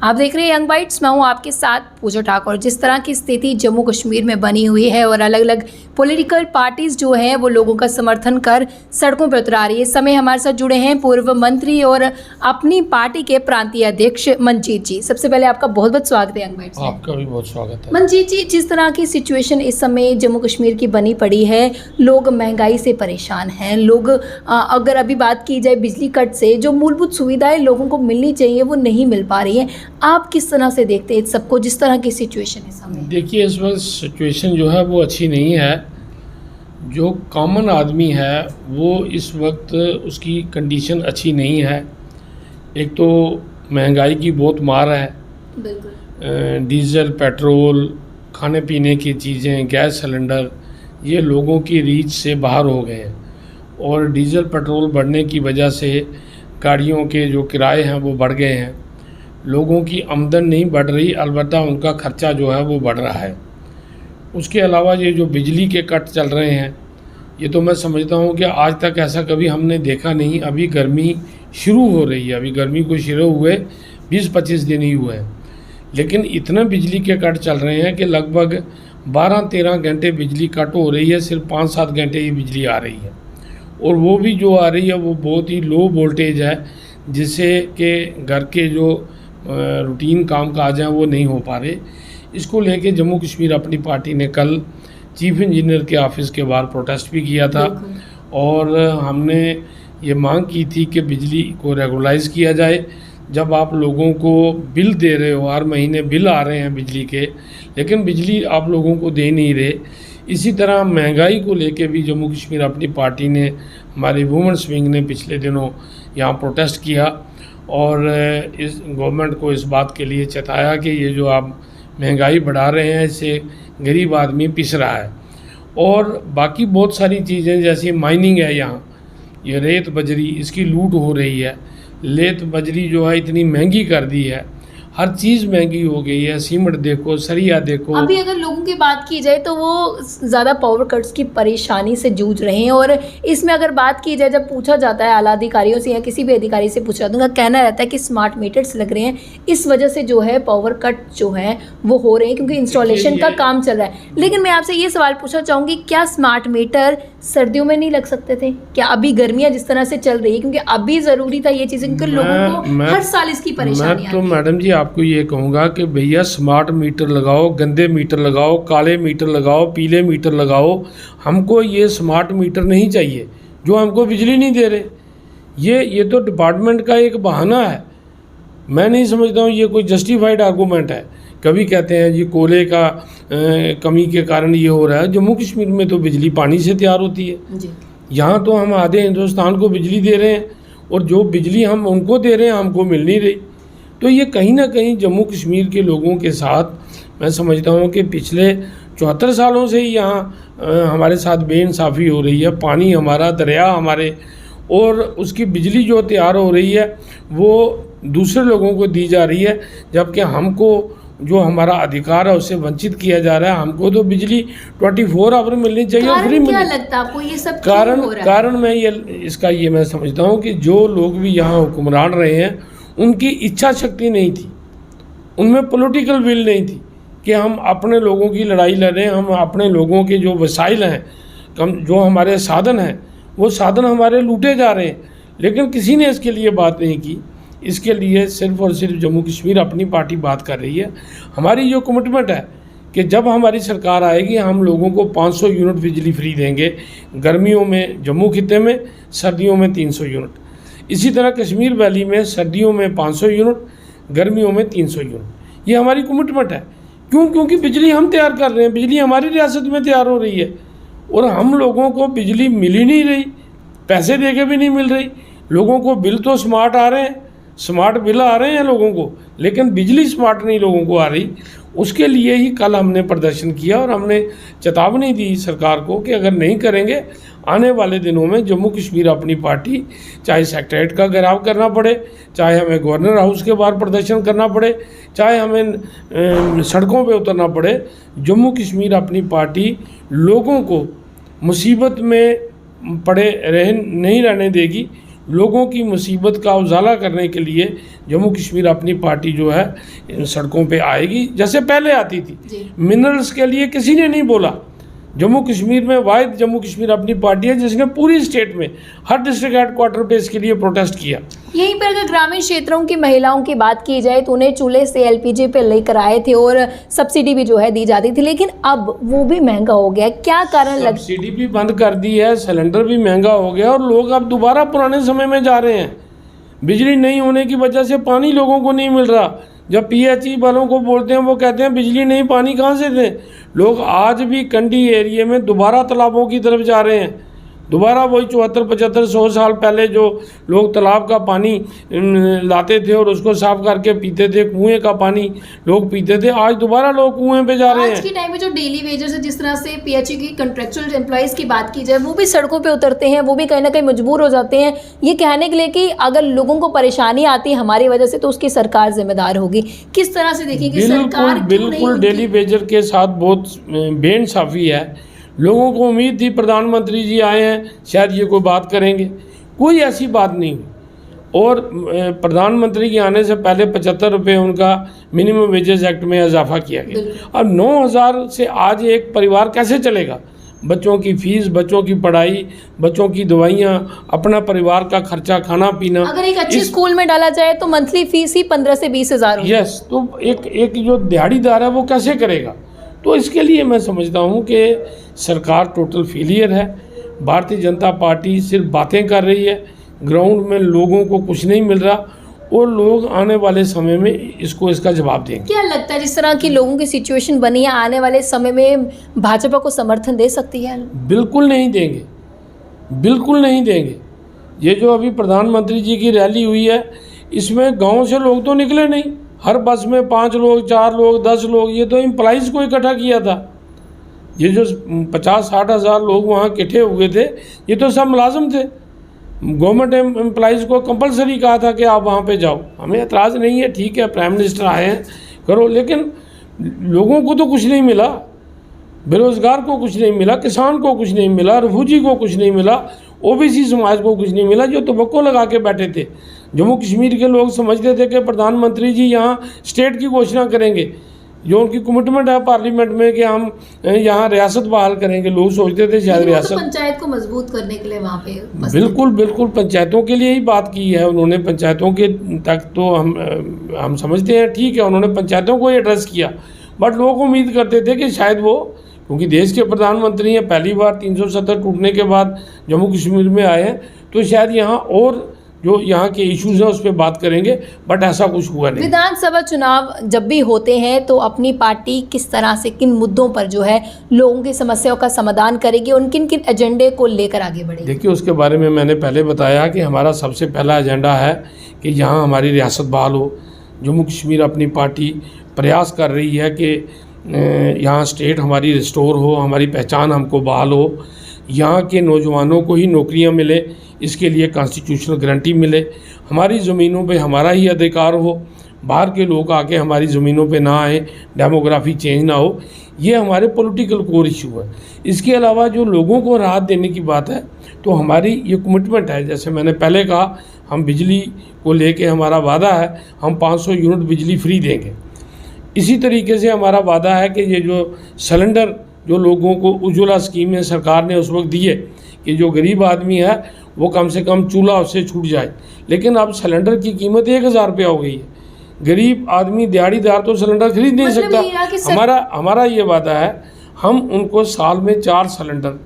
आप देख रहे हैं यंग बाइट्स, मैं हूं आपके साथ पूजा ठाकुर। जिस तरह की स्थिति जम्मू कश्मीर में बनी हुई है और अलग अलग पॉलिटिकल पार्टीज जो हैं वो लोगों का समर्थन कर सड़कों पर उतर आ रही है। इस समय हमारे साथ जुड़े हैं पूर्व मंत्री और अपनी पार्टी के प्रांतीय अध्यक्ष मंजीत जी। सबसे पहले आपका बहुत बहुत स्वागत है यंग बाइट्स में। आपका भी बहुत स्वागत है। मंजीत जी, जिस तरह की सिचुएशन इस समय जम्मू कश्मीर की बनी पड़ी है, लोग महंगाई से परेशान हैं। लोग अगर अभी बात की जाए बिजली कट से, जो मूलभूत सुविधाएं लोगों को मिलनी चाहिए वो नहीं मिल पा रही हैं। आप किस तरह से देखते हैं इस सबको, जिस तरह की सिचुएशन है सामने? देखिए, इस वक्त सिचुएशन जो है वो अच्छी नहीं है। जो कॉमन आदमी है वो इस वक्त उसकी कंडीशन अच्छी नहीं है। एक तो महंगाई की बहुत मार है। बिल्कुल। डीजल, पेट्रोल, खाने पीने की चीज़ें, गैस सिलेंडर, ये लोगों की रीच से बाहर हो गए हैं। और डीजल पेट्रोल बढ़ने की वजह से गाड़ियों के जो किराए हैं वो बढ़ गए हैं। लोगों की आमदन नहीं बढ़ रही, अलबत्ता उनका खर्चा जो है वो बढ़ रहा है। उसके अलावा ये जो बिजली के कट चल रहे हैं, ये तो मैं समझता हूँ कि आज तक ऐसा कभी हमने देखा नहीं। अभी गर्मी शुरू हो रही है, अभी गर्मी को शुरू हुए 20-25 दिन ही हुए हैं, लेकिन इतने बिजली के कट चल रहे हैं कि लगभग 12-13 घंटे बिजली कट हो रही है। सिर्फ 5-7 घंटे ही बिजली आ रही है, और वो भी जो आ रही है वो बहुत ही लो वोल्टेज है, जिससे कि घर के जो रूटीन काम काज हैं वो नहीं हो पा रहे। इसको लेके जम्मू कश्मीर अपनी पार्टी ने कल चीफ इंजीनियर के ऑफिस के बाहर प्रोटेस्ट भी किया था, और हमने ये मांग की थी कि बिजली को रेगुलाइज किया जाए। जब आप लोगों को बिल दे रहे हो, हर महीने बिल आ रहे हैं बिजली के, लेकिन बिजली आप लोगों को दे नहीं रहे। इसी तरह महंगाई को लेके भी जम्मू कश्मीर अपनी पार्टी ने, हमारी वुमेन्स विंग ने पिछले दिनों यहाँ प्रोटेस्ट किया, और इस गवर्नमेंट को इस बात के लिए चेताया कि ये जो आप महंगाई बढ़ा रहे हैं इससे गरीब आदमी पिस रहा है। और बाकी बहुत सारी चीज़ें जैसे माइनिंग है, यहाँ ये रेत बजरी, इसकी लूट हो रही है। रेत बजरी जो है इतनी महंगी कर दी है, हर चीज़ महंगी हो गई है। सीमेंट देखो, सरिया देखो। अभी अगर लोगों की बात की जाए तो वो ज़्यादा पावर कट्स की परेशानी से जूझ रहे हैं। और इसमें अगर बात की जाए, जब पूछा जाता है आला अधिकारियों से या किसी भी अधिकारी से पूछा, तो उनका कहना रहता है कि स्मार्ट मीटर्स लग रहे हैं, इस वजह से जो है पावर कट जो है वो हो रहे हैं, क्योंकि इंस्टॉलेशन का काम चल रहा है। लेकिन मैं आपसे ये सवाल पूछना चाहूँगी, क्या स्मार्ट मीटर सर्दियों में नहीं लग सकते थे? क्या अभी गर्मियाँ जिस तरह से चल रही है, क्योंकि अभी ज़रूरी था ये चीज़ें, क्योंकि लोगों को हर साल इसकी परेशानी। तो मैडम जी आपको ये कहूँगा कि भैया स्मार्ट मीटर लगाओ, गंदे मीटर लगाओ, काले मीटर लगाओ, पीले मीटर लगाओ। हमको ये स्मार्ट मीटर नहीं चाहिए जो हमको बिजली नहीं दे रहे। ये तो डिपार्टमेंट का एक बहाना है। मैं नहीं समझता हूँ ये कोई जस्टिफाइड आर्गूमेंट है। कभी कहते हैं जी कोयले का कमी के कारण ये हो रहा है। जम्मू कश्मीर में तो बिजली पानी से तैयार होती है। यहाँ तो हम आधे हिंदुस्तान को बिजली दे रहे हैं, और जो बिजली हम उनको दे रहे हैं हमको मिल नहीं रही। तो ये कहीं ना कहीं जम्मू कश्मीर के लोगों के साथ मैं समझता हूँ कि पिछले 74 सालों से ही यहाँ हमारे साथ बेइंसाफ़ी हो रही है। पानी हमारा, दरिया हमारे, और उसकी बिजली जो तैयार हो रही है वो दूसरे लोगों को दी जा रही है, जबकि हमको जो हमारा अधिकार है उससे वंचित किया जा रहा है। हमको तो बिजली 24 आवर मिलनी चाहिए, फ्री मिलनी। क्या लगता है आपको ये सब कारण मैं ये मैं समझता हूँ कि जो लोग भी यहाँ हुक्मरान रहे हैं उनकी इच्छा शक्ति नहीं थी, उनमें पॉलिटिकल विल नहीं थी कि हम अपने लोगों की लड़ाई लड़ें। हम अपने लोगों के जो वसाइल हैं, जो हमारे साधन हैं, वो साधन हमारे लूटे जा रहे हैं, लेकिन किसी ने इसके लिए बात नहीं की। इसके लिए सिर्फ और सिर्फ जम्मू कश्मीर अपनी पार्टी बात कर रही है। हमारी जो कमिटमेंट है कि जब हमारी सरकार आएगी हम लोगों को 500 यूनिट बिजली फ्री देंगे, गर्मियों में जम्मू खित्ते में, सर्दियों में 300 यूनिट। इसी तरह कश्मीर वैली में सर्दियों में 500 यूनिट, गर्मियों में 300 यूनिट। ये हमारी कमिटमेंट है। क्यों? क्योंकि बिजली हम तैयार कर रहे हैं, बिजली हमारी रियासत में तैयार हो रही है, और हम लोगों को बिजली मिल ही नहीं रही, पैसे दे के भी नहीं मिल रही। लोगों को बिल तो स्मार्ट आ रहे हैं, स्मार्ट बिल आ रहे हैं लोगों को, लेकिन बिजली स्मार्ट नहीं लोगों को आ रही। उसके लिए ही कल हमने प्रदर्शन किया, और हमने चेतावनी दी सरकार को कि अगर नहीं करेंगे आने वाले दिनों में जम्मू कश्मीर अपनी पार्टी, चाहे सेक्रेटरीट का घेराव करना पड़े, चाहे हमें गवर्नर हाउस के बाहर प्रदर्शन करना पड़े, चाहे हमें सड़कों पे उतरना पड़े, जम्मू कश्मीर अपनी पार्टी लोगों को मुसीबत में पड़े नहीं रहने देगी। लोगों की मुसीबत का उजाला करने के लिए जम्मू कश्मीर अपनी पार्टी जो है इन सड़कों पे आएगी, जैसे पहले आती थी। जी। मिनरल्स के लिए किसी ने नहीं बोला। जम्मू कश्मीर में वाहिद जम्मू कश्मीर अपनी पार्टी है जिसने पूरी स्टेट में हर डिस्ट्रिक्ट हेडक्वार्टर पे इसके लिए प्रोटेस्ट किया। यहीं पर अगर ग्रामीण क्षेत्रों की महिलाओं की बात की जाए तो उन्हें चूल्हे से एलपीजी पे लेकर आए थे और सब्सिडी भी जो है दी जाती थी, लेकिन अब वो भी महंगा हो गया है। क्या कारण लग सब्सिडी भी बंद कर दी है, सिलेंडर भी महंगा हो गया और लोग अब दोबारा पुराने समय में जा रहे हैं। बिजली नहीं होने की वजह से पानी लोगों को नहीं मिल रहा। जब पीएचई वालों को बोलते हैं वो कहते हैं बिजली नहीं, पानी कहाँ से दें। लोग आज भी कंडी एरिया में दोबारा तालाबों की तरफ जा रहे हैं। दोबारा वही 74, 75, 100 साल पहले जो लोग तालाब का पानी लाते थे और उसको साफ करके पीते थे, कुएं का पानी लोग पीते थे, आज दोबारा लोग कुएं पे जा रहे हैं। आज के टाइम में जो डेली वेजर्स है, जिस तरह से पीएचई की कंट्रेक्चुअल एम्प्लॉइज की बात की जाए, वो भी सड़कों पे उतरते हैं, वो भी कहीं ना कहीं मजबूर हो जाते हैं ये कहने के लिए कि अगर लोगों को परेशानी आती है हमारी वजह से तो उसकी सरकार जिम्मेदार होगी। किस तरह से देखिए कि सरकार बिल्कुल डेली वेजर के साथ बहुत बेइंसाफी है। लोगों को उम्मीद थी प्रधानमंत्री जी आए हैं शायद ये कोई बात करेंगे, कोई ऐसी बात नहीं हुई। और प्रधानमंत्री के आने से पहले 75 रुपये उनका मिनिमम वेजेस एक्ट में इजाफा किया गया। अब 9,000 से आज एक परिवार कैसे चलेगा? बच्चों की फीस, बच्चों की पढ़ाई, बच्चों की दवाइयाँ, अपना परिवार का खर्चा, खाना पीना। अगर एक अच्छे स्कूल में डाला जाए तो मंथली फीस ही 15 से 20 हज़ार। यस, तो एक जो दिहाड़ीदार है वो कैसे करेगा? तो इसके लिए मैं समझता हूँ कि सरकार टोटल फेलियर है। भारतीय जनता पार्टी सिर्फ बातें कर रही है, ग्राउंड में लोगों को कुछ नहीं मिल रहा और लोग आने वाले समय में इसका जवाब देंगे। क्या लगता है जिस तरह की लोगों की सिचुएशन बनी है, आने वाले समय में भाजपा को समर्थन दे सकती है? बिल्कुल नहीं देंगे, बिल्कुल नहीं देंगे। ये जो अभी प्रधानमंत्री जी की रैली हुई है इसमें गाँव से लोग तो निकले नहीं। हर बस में 5 लोग, 4 लोग, 10 लोग, ये तो एम्प्लॉइज़ को इकट्ठा किया था। ये जो 50-60 हज़ार लोग वहाँ इकट्ठे हुए थे ये तो सब मुलाजिम थे। गवर्नमेंट एम्प्लॉइज़ को कंपलसरी कहा था कि आप वहाँ पे जाओ। हमें एतराज़ नहीं है, ठीक है, प्राइम मिनिस्टर आए हैं, करो, लेकिन लोगों को तो कुछ नहीं मिला। बेरोज़गार को कुछ नहीं मिला, किसान को कुछ नहीं मिला, रिफ्यूजी को कुछ नहीं मिला, ओबीसी समाज को कुछ नहीं मिला, जो तवक्को लगा के बैठे थे। जम्मू कश्मीर के लोग समझते थे कि प्रधानमंत्री जी यहाँ स्टेट की घोषणा करेंगे, जो उनकी कमिटमेंट है पार्लियामेंट में कि हम यहाँ रियासत बहाल करेंगे। लोग सोचते थे शायद रियासत, तो पंचायत को मजबूत करने के लिए वहाँ पे बिल्कुल पंचायतों के लिए ही बात की है उन्होंने। पंचायतों के तक तो हम समझते हैं, ठीक है, उन्होंने पंचायतों को ही एड्रेस किया, बट लोग उम्मीद करते थे कि शायद वो, क्योंकि देश के प्रधानमंत्री हैं, पहली बार 370 टूटने के बाद जम्मू कश्मीर में आए हैं, तो शायद यहाँ और जो यहाँ के इश्यूज हैं उस पर बात करेंगे, बट ऐसा कुछ हुआ नहीं। विधानसभा चुनाव जब भी होते हैं तो अपनी पार्टी किस तरह से, किन मुद्दों पर जो है लोगों की समस्याओं का समाधान करेगी, उन किन किन एजेंडे को लेकर आगे बढ़ेगी? देखिए, उसके बारे में मैंने पहले बताया कि हमारा सबसे पहला एजेंडा है कि यहाँ हमारी रियासत बहाल हो। जम्मू कश्मीर अपनी पार्टी प्रयास कर रही है कि यहाँ स्टेट हमारी रिस्टोर हो, हमारी पहचान हमको बहाल हो, यहाँ के नौजवानों को ही नौकरियाँ मिले, इसके लिए कॉन्स्टिट्यूशनल गारंटी मिले, हमारी ज़मीनों पे हमारा ही अधिकार हो, बाहर के लोग आके हमारी ज़मीनों पे ना आए, डेमोग्राफी चेंज ना हो। ये हमारे पॉलिटिकल कोर इशू है। इसके अलावा जो लोगों को राहत देने की बात है तो हमारी ये कमिटमेंट है, जैसे मैंने पहले कहा, हम बिजली को लेके हमारा वादा है, हम 500 यूनिट बिजली फ्री देंगे। इसी तरीके से हमारा वादा है कि ये जो सिलेंडर जो लोगों को उज्ज्वला स्कीम में सरकार ने उस वक्त दिए कि जो गरीब आदमी है वो कम से कम चूल्हा उससे छूट जाए, लेकिन अब सिलेंडर की कीमत 1,000 रुपया हो गई है। गरीब आदमी, दिहाड़ीदार तो सिलेंडर खरीद नहीं सकता। हमारा ये वादा है, हम उनको साल में 4 सिलेंडर,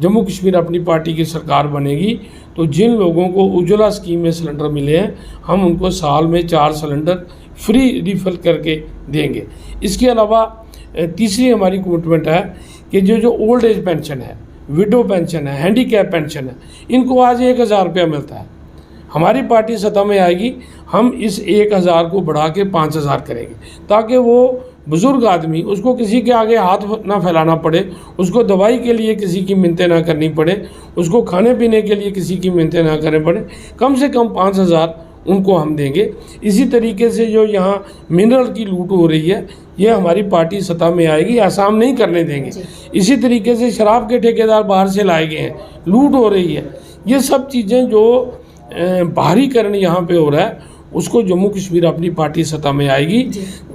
जम्मू कश्मीर अपनी पार्टी की सरकार बनेगी तो जिन लोगों को उज्ज्वला स्कीम में सिलेंडर मिले हैं हम उनको साल में 4 सिलेंडर फ्री रिफिल करके देंगे। इसके अलावा तीसरी हमारी कमिटमेंट है कि जो ओल्ड एज पेंशन है, विडो पेंशन है, हैंडीकैप पेंशन है, इनको आज 1,000 रुपया मिलता है। हमारी पार्टी सत्ता में आएगी, हम इस 1,000 को बढ़ा के 5,000 करेंगे ताकि वो बुज़ुर्ग आदमी, उसको किसी के आगे हाथ ना फैलाना पड़े, उसको दवाई के लिए किसी की मिन्नतें ना करनी पड़े, उसको खाने पीने के लिए किसी की मिन्नतें ना करनी पड़े, कम से कम 5,000 उनको हम देंगे। इसी तरीके से जो यहाँ मिनरल की लूट हो रही है ये हमारी पार्टी सत्ता में आएगी, ऐसा हम नहीं करने देंगे। इसी तरीके से शराब के ठेकेदार बाहर से लाए गए हैं, लूट हो रही है, ये सब चीज़ें जो बाहरीकरण यहाँ पे हो रहा है उसको जम्मू कश्मीर अपनी पार्टी सत्ता में आएगी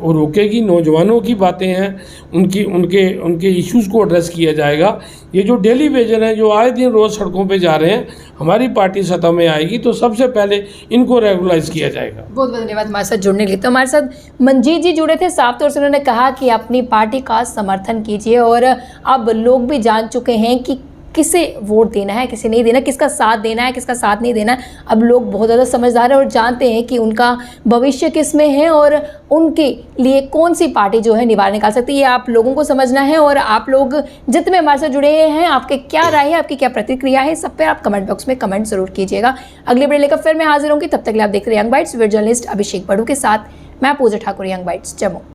और रोकेगी। नौजवानों की बातें हैं, उनके इश्यूज़ को एड्रेस किया जाएगा। ये जो डेली वेजर हैं जो आए दिन रोज़ सड़कों पे जा रहे हैं, हमारी पार्टी सत्ता में आएगी तो सबसे पहले इनको रेगुलाइज किया जाएगा। बहुत बहुत धन्यवाद हमारे साथ जुड़ने के लिए। तो हमारे साथ मंजीत जी जुड़े थे, साफ तौर से उन्होंने कहा कि अपनी पार्टी का समर्थन कीजिए और अब लोग भी जान चुके हैं कि किसे वोट देना है, किसे नहीं देना, किसका साथ देना है, किसका साथ नहीं देना है। अब लोग बहुत ज़्यादा समझदार हैं और जानते हैं कि उनका भविष्य किस में है और उनके लिए कौन सी पार्टी जो है निवार निकाल सकती है। ये आप लोगों को समझना है। और आप लोग जितने हमारे साथ जुड़े हैं, आपके क्या राय है, आपकी क्या प्रतिक्रिया है, सब पे आप कमेंट बॉक्स में कमेंट जरूर कीजिएगा। अगले वीडियो लेकर फिर मैं हाजिर होंगी, तब तक के लिए आप देख रहे हैं यंग बाइट्स। वीडियो जर्नलिस्ट अभिषेक बड़ू के साथ मैं पूजा ठाकुर, यंग बाइट्स, जम्मू।